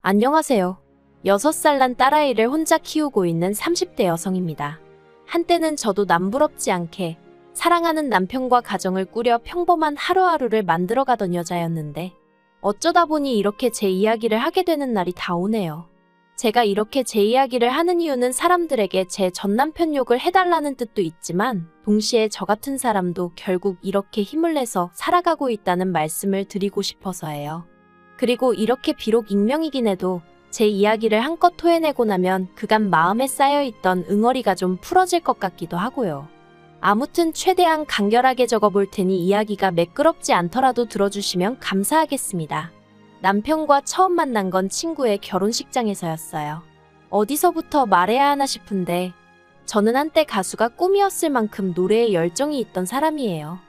안녕하세요. 6살 난 딸아이를 혼자 키우고 있는 30대 여성입니다. 한때는 저도 남부럽지 않게 사랑하는 남편과 가정을 꾸려 평범한 하루하루를 만들어가던 여자였는데 어쩌다 보니 이렇게 제 이야기를 하게 되는 날이 다 오네요. 제가 이렇게 제 이야기를 하는 이유는 사람들에게 제 전남편 욕을 해달라는 뜻도 있지만 동시에 저 같은 사람도 결국 이렇게 힘을 내서 살아가고 있다는 말씀을 드리고 싶어서예요. 그리고 이렇게 비록 익명이긴 해도 제 이야기를 한껏 토해내고 나면 그간 마음에 쌓여있던 응어리가 좀 풀어질 것 같기도 하고요. 아무튼 최대한 간결하게 적어볼 테니 이야기가 매끄럽지 않더라도 들어주시면 감사하겠습니다. 남편과 처음 만난 건 친구의 결혼식장에서였어요. 어디서부터 말해야 하나 싶은데 저는 한때 가수가 꿈이었을 만큼 노래에 열정이 있던 사람이에요.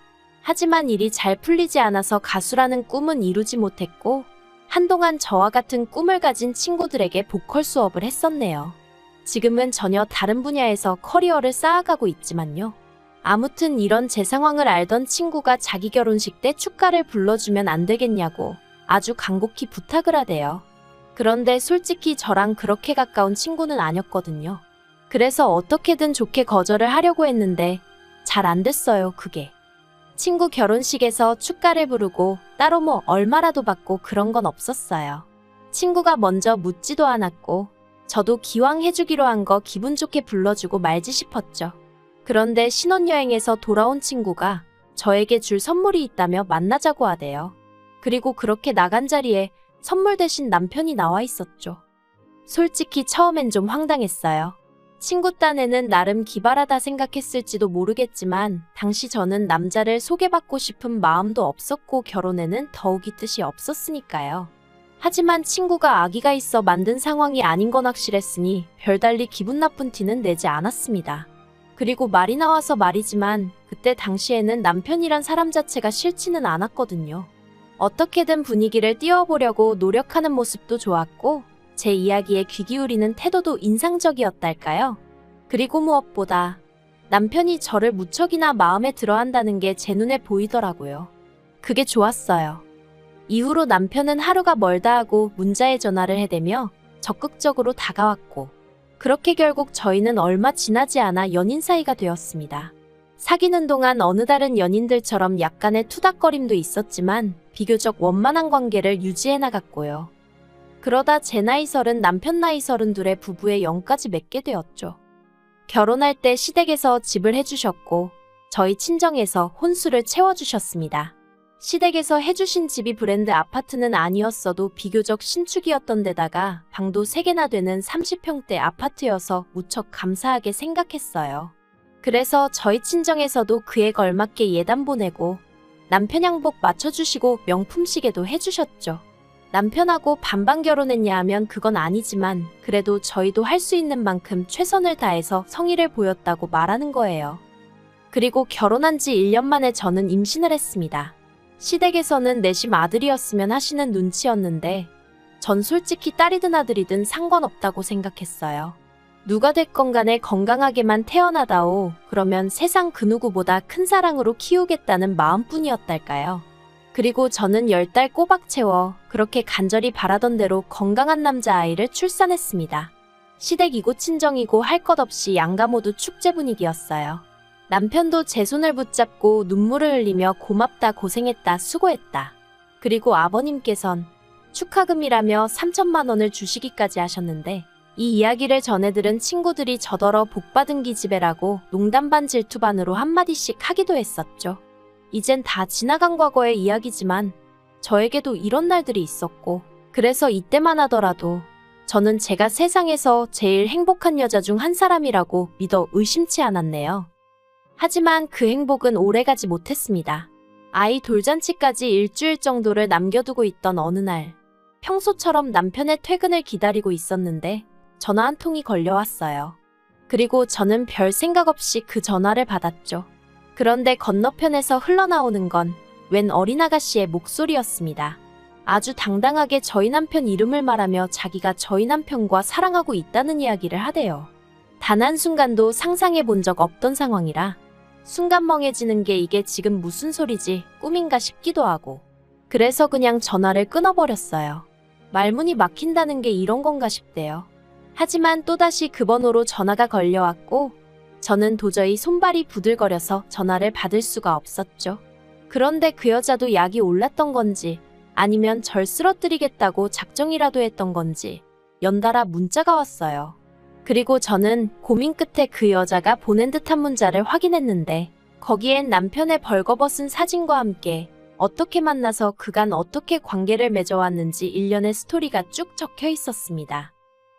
하지만 일이 잘 풀리지 않아서 가수라는 꿈은 이루지 못했고 한동안 저와 같은 꿈을 가진 친구들에게 보컬 수업을 했었네요. 지금은 전혀 다른 분야에서 커리어를 쌓아가고 있지만요. 아무튼 이런 제 상황을 알던 친구가 자기 결혼식 때 축가를 불러주면 안 되겠냐고 아주 간곡히 부탁을 하대요. 그런데 솔직히 저랑 그렇게 가까운 친구는 아니었거든요. 그래서 어떻게든 좋게 거절을 하려고 했는데 잘 안 됐어요, 그게. 친구 결혼식에서 축가를 부르고 따로 뭐 얼마라도 받고 그런 건 없었어요. 친구가 먼저 묻지도 않았고 저도 기왕 해주기로 한 거 기분 좋게 불러주고 말지 싶었죠. 그런데 신혼여행에서 돌아온 친구가 저에게 줄 선물이 있다며 만나자고 하대요. 그리고 그렇게 나간 자리에 선물 대신 남편이 나와 있었죠. 솔직히 처음엔 좀 황당했어요. 친구 딴에는 나름 기발하다 생각했을지도 모르겠지만 당시 저는 남자를 소개받고 싶은 마음도 없었고 결혼에는 더욱이 뜻이 없었으니까요. 하지만 친구가 아기가 있어 만든 상황이 아닌 건 확실했으니 별달리 기분 나쁜 티는 내지 않았습니다. 그리고 말이 나와서 말이지만 그때 당시에는 남편이란 사람 자체가 싫지는 않았거든요. 어떻게든 분위기를 띄워보려고 노력하는 모습도 좋았고 제 이야기에 귀 기울이는 태도도 인상적이었달까요? 그리고 무엇보다 남편이 저를 무척이나 마음에 들어한다는 게 제 눈에 보이더라고요. 그게 좋았어요. 이후로 남편은 하루가 멀다 하고 문자에 전화를 해대며 적극적으로 다가왔고 그렇게 결국 저희는 얼마 지나지 않아 연인 사이가 되었습니다. 사귀는 동안 어느 다른 연인들처럼 약간의 투닥거림도 있었지만 비교적 원만한 관계를 유지해 나갔고요. 그러다 제 나이 30, 남편 나이 32의 부부의 영까지 맺게 되었죠. 결혼할 때 시댁에서 집을 해주셨고 저희 친정에서 혼수를 채워주셨습니다. 시댁에서 해주신 집이 브랜드 아파트는 아니었어도 비교적 신축이었던 데다가 방도 3개나 되는 30평대 아파트여서 무척 감사하게 생각했어요. 그래서 저희 친정에서도 그에 걸맞게 예단 보내고 남편 양복 맞춰주시고 명품 시계도 해주셨죠. 남편하고 반반 결혼했냐 하면 그건 아니지만 그래도 저희도 할 수 있는 만큼 최선을 다해서 성의를 보였다고 말하는 거예요. 그리고 결혼한 지 1년 만에 저는 임신을 했습니다. 시댁에서는 내심 아들이었으면 하시는 눈치였는데 전 솔직히 딸이든 아들이든 상관없다고 생각했어요. 누가 됐건 간에 건강하게만 태어나다오 그러면 세상 그 누구보다 큰 사랑으로 키우겠다는 마음뿐이었달까요. 그리고 저는 10달 꼬박 채워 그렇게 간절히 바라던 대로 건강한 남자아이를 출산했습니다. 시댁이고 친정이고 할 것 없이 양가 모두 축제 분위기였어요. 남편도 제 손을 붙잡고 눈물을 흘리며 고맙다 고생했다 수고했다. 그리고 아버님께선 축하금이라며 3천만 원을 주시기까지 하셨는데 이 이야기를 전해들은 친구들이 저더러 복받은 기집애라고 농담 반 질투 반으로 한마디씩 하기도 했었죠. 이젠 다 지나간 과거의 이야기지만 저에게도 이런 날들이 있었고 그래서 이때만 하더라도 저는 제가 세상에서 제일 행복한 여자 중 한 사람이라고 믿어 의심치 않았네요. 하지만 그 행복은 오래가지 못했습니다. 아이 돌잔치까지 일주일 정도를 남겨두고 있던 어느 날 평소처럼 남편의 퇴근을 기다리고 있었는데 전화 한 통이 걸려왔어요. 그리고 저는 별 생각 없이 그 전화를 받았죠. 그런데 건너편에서 흘러나오는 건 웬 어린 아가씨의 목소리였습니다. 아주 당당하게 저희 남편 이름을 말하며 자기가 저희 남편과 사랑하고 있다는 이야기를 하대요. 단 한순간도 상상해 본 적 없던 상황이라 순간 멍해지는 게 이게 지금 무슨 소리지 꿈인가 싶기도 하고 그래서 그냥 전화를 끊어버렸어요. 말문이 막힌다는 게 이런 건가 싶대요. 하지만 또다시 그 번호로 전화가 걸려왔고 저는 도저히 손발이 부들거려서 전화를 받을 수가 없었죠. 그런데 그 여자도 약이 올랐던 건지 아니면 절 쓰러뜨리겠다고 작정이라도 했던 건지 연달아 문자가 왔어요. 그리고 저는 고민 끝에 그 여자가 보낸 듯한 문자를 확인했는데 거기엔 남편의 벌거벗은 사진과 함께 어떻게 만나서 그간 어떻게 관계를 맺어왔는지 일련의 스토리가 쭉 적혀 있었습니다.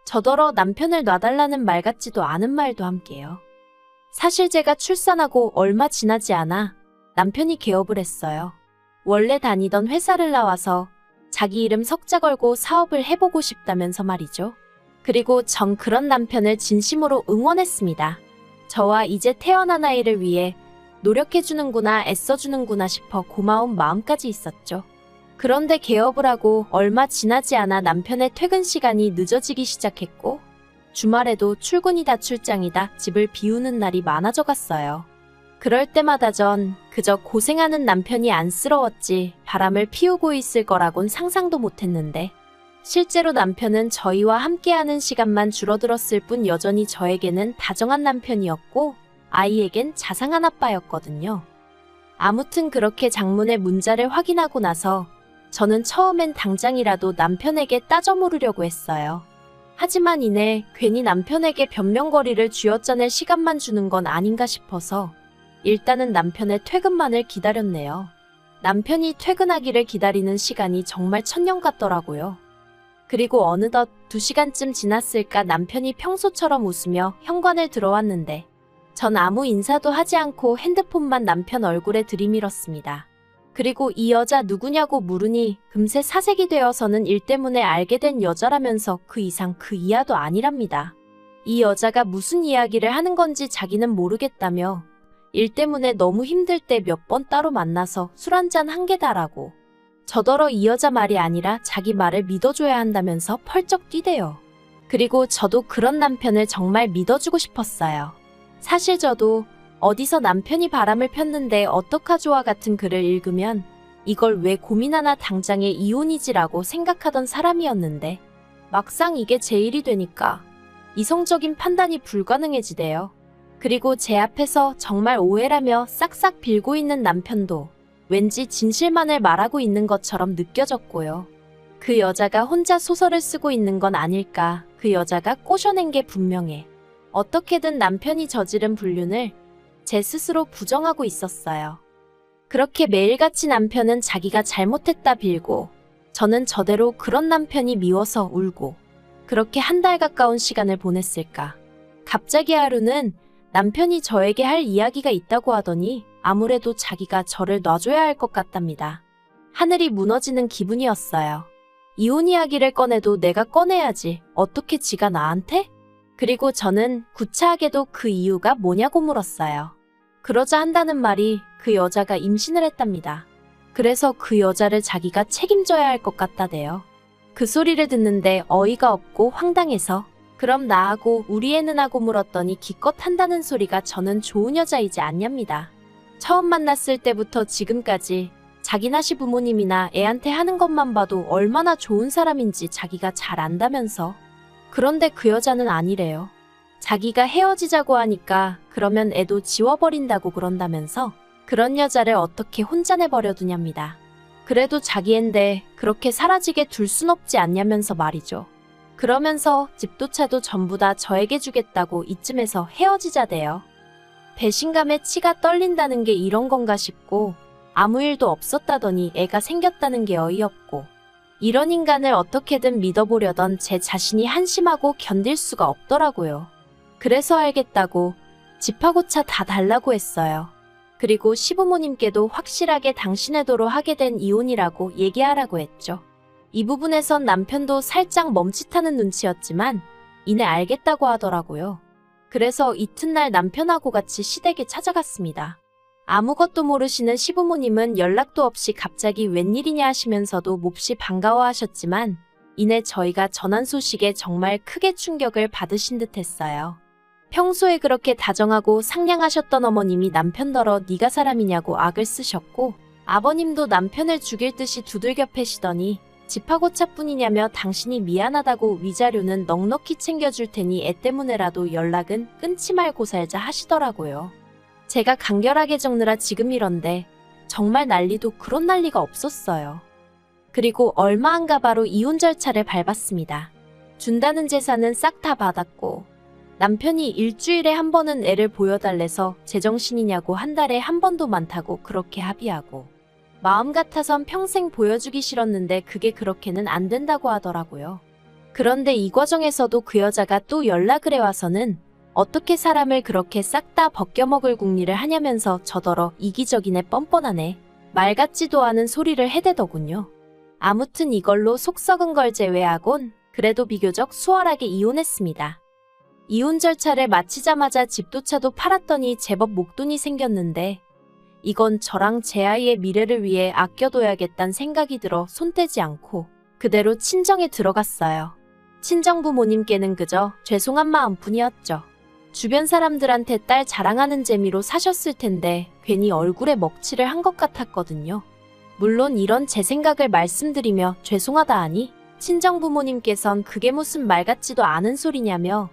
저더러 남편을 놔달라는 말 같지도 않은 말도 함께요. 사실 제가 출산하고 얼마 지나지 않아 남편이 개업을 했어요. 원래 다니던 회사를 나와서 자기 이름 석자 걸고 사업을 해보고 싶다면서 말이죠. 그리고 전 그런 남편을 진심으로 응원했습니다. 저와 이제 태어난 아이를 위해 노력해주는구나, 애써주는구나 싶어 고마운 마음까지 있었죠. 그런데 개업을 하고 얼마 지나지 않아 남편의 퇴근 시간이 늦어지기 시작했고 주말에도 출근이다 출장이다 집을 비우는 날이 많아져 갔어요. 그럴 때마다 전 그저 고생하는 남편이 안쓰러웠지 바람을 피우고 있을 거라곤 상상도 못했는데 실제로 남편은 저희와 함께하는 시간만 줄어들었을 뿐 여전히 저에게는 다정한 남편이었고 아이에겐 자상한 아빠였거든요. 아무튼 그렇게 장문의 문자를 확인하고 나서 저는 처음엔 당장이라도 남편에게 따져 물으려고 했어요. 하지만 이내 괜히 남편에게 변명거리를 쥐어짜낼 시간만 주는 건 아닌가 싶어서 일단은 남편의 퇴근만을 기다렸네요. 남편이 퇴근하기를 기다리는 시간이 정말 천년 같더라고요. 그리고 어느덧 2시간쯤 지났을까 남편이 평소처럼 웃으며 현관을 들어왔는데 전 아무 인사도 하지 않고 핸드폰만 남편 얼굴에 들이밀었습니다. 그리고 이 여자 누구냐고 물으니 금세 사색이 되어서는 일 때문에 알게 된 여자라면서 그 이상 그 이하도 아니랍니다. 이 여자가 무슨 이야기를 하는 건지 자기는 모르겠다며 일 때문에 너무 힘들 때 몇 번 따로 만나서 술 한잔 한 게다라고. 저더러 이 여자 말이 아니라 자기 말을 믿어줘야 한다면서 펄쩍 뛰대요. 그리고 저도 그런 남편을 정말 믿어주고 싶었어요. 사실 저도 어디서 남편이 바람을 폈는데 어떡하죠와 같은 글을 읽으면 이걸 왜 고민하나 당장에 이혼이지라고 생각하던 사람이었는데 막상 이게 제 일이 되니까 이성적인 판단이 불가능해지대요. 그리고 제 앞에서 정말 오해라며 싹싹 빌고 있는 남편도 왠지 진실만을 말하고 있는 것처럼 느껴졌고요. 그 여자가 혼자 소설을 쓰고 있는 건 아닐까. 그 여자가 꼬셔낸 게 분명해. 어떻게든 남편이 저지른 불륜을 제 스스로 부정하고 있었어요. 그렇게 매일같이 남편은 자기가 잘못했다 빌고 저는 저대로 그런 남편이 미워서 울고 그렇게 한 달 가까운 시간을 보냈을까. 갑자기 하루는 남편이 저에게 할 이야기가 있다고 하더니 아무래도 자기가 저를 놔줘야 할 것 같답니다. 하늘이 무너지는 기분이었어요. 이혼 이야기를 꺼내도 내가 꺼내야지. 어떻게 지가 나한테? 그리고 저는 구차하게도 그 이유가 뭐냐고 물었어요. 그러자 한다는 말이 그 여자가 임신을 했답니다. 그래서 그 여자를 자기가 책임져야 할 것 같다대요. 그 소리를 듣는데 어이가 없고 황당해서 그럼 나하고 우리 애는 하고 물었더니 기껏 한다는 소리가 저는 좋은 여자이지 않냐입니다. 처음 만났을 때부터 지금까지 자기나 시부모님이나 애한테 하는 것만 봐도 얼마나 좋은 사람인지 자기가 잘 안다면서. 그런데 그 여자는 아니래요. 자기가 헤어지자고 하니까 그러면 애도 지워버린다고 그런다면서 그런 여자를 어떻게 혼자 내버려두냐입니다. 그래도 자기 앤데 그렇게 사라지게 둘 순 없지 않냐면서 말이죠. 그러면서 집도 차도 전부 다 저에게 주겠다고 이쯤에서 헤어지자대요. 배신감에 치가 떨린다는 게 이런 건가 싶고 아무 일도 없었다더니 애가 생겼다는 게 어이없고 이런 인간을 어떻게든 믿어보려던 제 자신이 한심하고 견딜 수가 없더라고요. 그래서 알겠다고 집하고 차 다 달라고 했어요. 그리고 시부모님께도 확실하게 당신의 도로 하게 된 이혼이라고 얘기하라고 했죠. 이 부분에선 남편도 살짝 멈칫하는 눈치였지만 이내 알겠다고 하더라고요. 그래서 이튿날 남편하고 같이 시댁에 찾아갔습니다. 아무것도 모르시는 시부모님은 연락도 없이 갑자기 웬일이냐 하시면서도 몹시 반가워하셨지만 이내 저희가 전한 소식에 정말 크게 충격을 받으신 듯 했어요. 평소에 그렇게 다정하고 상냥하셨던 어머님이 남편더러 네가 사람이냐고 악을 쓰셨고 아버님도 남편을 죽일 듯이 두들겨 패시더니 집하고차뿐이냐며 당신이 미안하다고 위자료는 넉넉히 챙겨줄 테니 애 때문에라도 연락은 끊지 말고 살자 하시더라고요. 제가 간결하게 적느라 지금 이런데 정말 난리도 그런 난리가 없었어요. 그리고 얼마 안 가 바로 이혼 절차를 밟았습니다. 준다는 재산은 싹 다 받았고 남편이 일주일에 한 번은 애를 보여달래서 제정신이냐고 한 달에 한 번도 많다고 그렇게 합의하고 마음 같아선 평생 보여주기 싫었는데 그게 그렇게는 안 된다고 하더라고요. 그런데 이 과정에서도 그 여자가 또 연락을 해와서는 어떻게 사람을 그렇게 싹 다 벗겨먹을 궁리를 하냐면서 저더러 이기적이네 뻔뻔하네 말 같지도 않은 소리를 해대더군요. 아무튼 이걸로 속 썩은 걸 제외하곤 그래도 비교적 수월하게 이혼했습니다. 이혼 절차를 마치자마자 집도 차도 팔았더니 제법 목돈이 생겼는데 이건 저랑 제 아이의 미래를 위해 아껴둬야겠다는 생각이 들어 손 떼지 않고 그대로 친정에 들어갔어요. 친정 부모님께는 그저 죄송한 마음뿐이었죠. 주변 사람들한테 딸 자랑하는 재미로 사셨을 텐데 괜히 얼굴에 먹칠을 한 것 같았거든요. 물론 이런 제 생각을 말씀드리며 죄송하다 하니 친정 부모님께선 그게 무슨 말 같지도 않은 소리냐며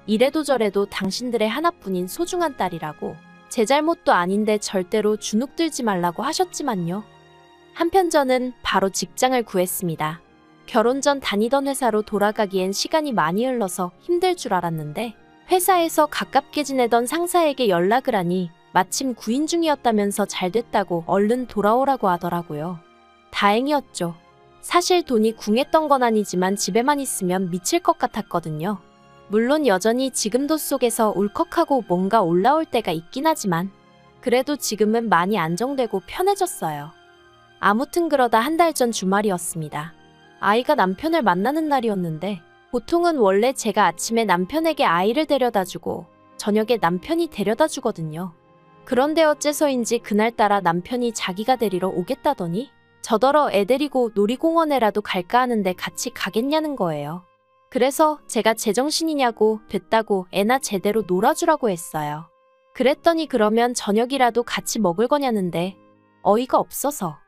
이래도 저래도 당신들의 하나뿐인 소중한 딸이라고 제 잘못도 아닌데 절대로 주눅 들지 말라고 하셨지만요. 한편 저는 바로 직장을 구했습니다. 결혼 전 다니던 회사로 돌아가기엔 시간이 많이 흘러서 힘들 줄 알았는데 회사에서 가깝게 지내던 상사에게 연락을 하니 마침 구인 중이었다면서 잘 됐다고 얼른 돌아오라고 하더라고요. 다행이었죠. 사실 돈이 궁했던 건 아니지만 집에만 있으면 미칠 것 같았거든요. 물론 여전히 지금도 속에서 울컥하고 뭔가 올라올 때가 있긴 하지만 그래도 지금은 많이 안정되고 편해졌어요. 아무튼 그러다 한 달 전 주말이었습니다. 아이가 남편을 만나는 날이었는데 보통은 원래 제가 아침에 남편에게 아이를 데려다주고 저녁에 남편이 데려다주거든요. 그런데 어째서인지 그날따라 남편이 자기가 데리러 오겠다더니 저더러 애 데리고 놀이공원에라도 갈까 하는데 같이 가겠냐는 거예요. 그래서 제가 제정신이냐고 됐다고 애나 제대로 놀아주라고 했어요. 그랬더니 그러면 저녁이라도 같이 먹을 거냐는데 어이가 없어서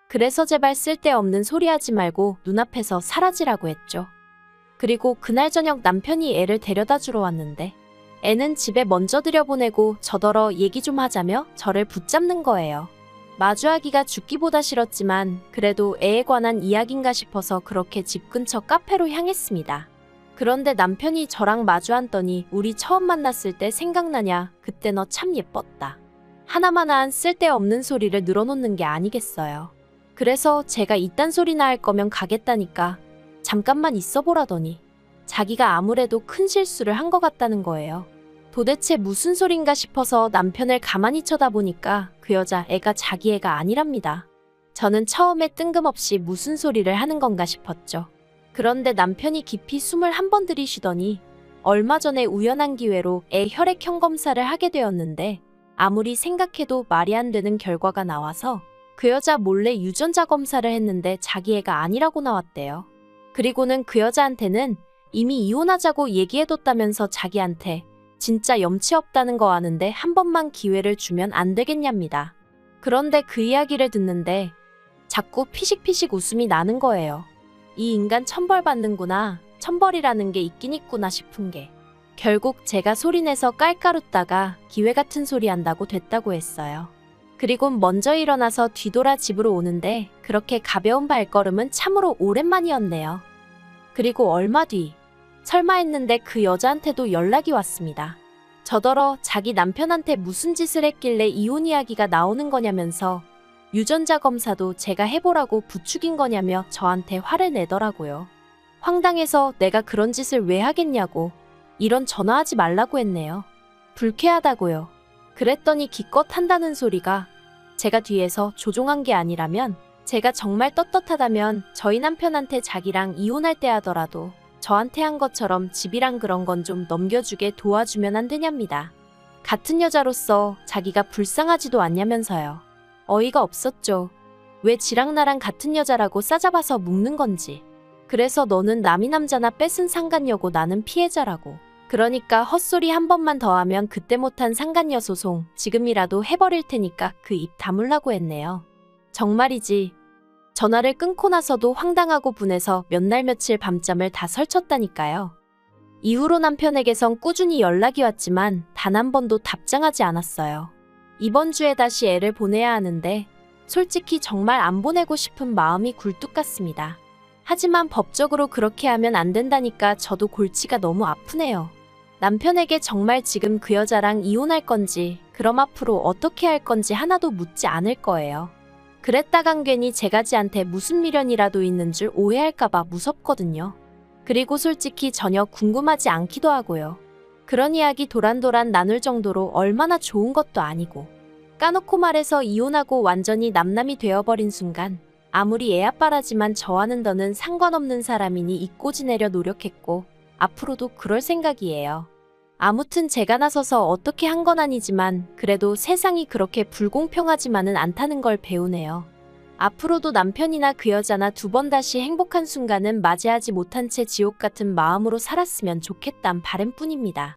그래서 제발 쓸데없는 소리 하지 말고 눈앞에서 사라지라고 했죠. 그리고 그날 저녁 남편이 애를 데려다 주러 왔는데 애는 집에 먼저 들여보내고 저더러 얘기 좀 하자며 저를 붙잡는 거예요. 마주하기가 죽기보다 싫었지만 그래도 애에 관한 이야기인가 싶어서 그렇게 집 근처 카페로 향했습니다. 그런데 남편이 저랑 마주 앉더니 우리 처음 만났을 때 생각나냐? 그때 너 참 예뻤다. 하나마나한 쓸데없는 소리를 늘어놓는 게 아니겠어요. 그래서 제가 이딴 소리나 할 거면 가겠다니까 잠깐만 있어보라더니 자기가 아무래도 큰 실수를 한 것 같다는 거예요. 도대체 무슨 소린가 싶어서 남편을 가만히 쳐다보니까 그 여자 애가 자기 애가 아니랍니다. 저는 처음에 뜬금없이 무슨 소리를 하는 건가 싶었죠. 그런데 남편이 깊이 숨을 한 번 들이쉬더니 얼마 전에 우연한 기회로 애 혈액형 검사를 하게 되었는데 아무리 생각해도 말이 안 되는 결과가 나와서 그 여자 몰래 유전자 검사를 했는데 자기 애가 아니라고 나왔대요. 그리고는 그 여자한테는 이미 이혼하자고 얘기해뒀다면서 자기한테 진짜 염치 없다는 거 아는데 한 번만 기회를 주면 안 되겠냐입니다. 그런데 그 이야기를 듣는데 자꾸 피식피식 웃음이 나는 거예요. 이 인간 천벌받는구나, 천벌이라는 게 있긴 있구나 싶은 게 결국 제가 소리내서 깔깔웃다가 기회 같은 소리 한다고 됐다고 했어요. 그리고 먼저 일어나서 뒤돌아 집으로 오는데 그렇게 가벼운 발걸음은 참으로 오랜만이었네요. 그리고 얼마 뒤 설마 했는데 그 여자한테도 연락이 왔습니다. 저더러 자기 남편한테 무슨 짓을 했길래 이혼 이야기가 나오는 거냐면서 유전자 검사도 제가 해보라고 부추긴 거냐며 저한테 화를 내더라고요. 황당해서 내가 그런 짓을 왜 하겠냐고 이런 전화하지 말라고 했네요. 불쾌하다고요. 그랬더니 기껏 한다는 소리가 제가 뒤에서 조종한 게 아니라면 제가 정말 떳떳하다면 저희 남편한테 자기랑 이혼할 때 하더라도 저한테 한 것처럼 집이랑 그런 건 좀 넘겨주게 도와주면 안 되냐입니다. 같은 여자로서 자기가 불쌍하지도 않냐면서요. 어이가 없었죠. 왜 지랑 나랑 같은 여자라고 싸잡아서 묵는 건지. 그래서 너는 남이 남자나 뺏은 상간녀고 나는 피해자라고. 그러니까 헛소리 한 번만 더 하면 그때 못한 상간녀 소송 지금이라도 해버릴 테니까 그 입 다물라고 했네요. 정말이지. 전화를 끊고 나서도 황당하고 분해서 몇 날 며칠 밤잠을 다 설쳤다니까요. 이후로 남편에게선 꾸준히 연락이 왔지만 단 한 번도 답장하지 않았어요. 이번 주에 다시 애를 보내야 하는데 솔직히 정말 안 보내고 싶은 마음이 굴뚝 같습니다. 하지만 법적으로 그렇게 하면 안 된다니까 저도 골치가 너무 아프네요. 남편에게 정말 지금 그 여자랑 이혼할 건지, 그럼 앞으로 어떻게 할 건지 하나도 묻지 않을 거예요. 그랬다간 괜히 제가 지한테 무슨 미련이라도 있는 줄 오해할까봐 무섭거든요. 그리고 솔직히 전혀 궁금하지 않기도 하고요. 그런 이야기 도란도란 나눌 정도로 얼마나 좋은 것도 아니고. 까놓고 말해서 이혼하고 완전히 남남이 되어버린 순간 아무리 애 아빠라지만 저와는 더는 상관없는 사람이니 잊고 지내려 노력했고 앞으로도 그럴 생각이에요. 아무튼 제가 나서서 어떻게 한 건 아니지만 그래도 세상이 그렇게 불공평하지만은 않다는 걸 배우네요. 앞으로도 남편이나 그 여자나 두 번 다시 행복한 순간은 맞이하지 못한 채 지옥 같은 마음으로 살았으면 좋겠단 바람뿐입니다.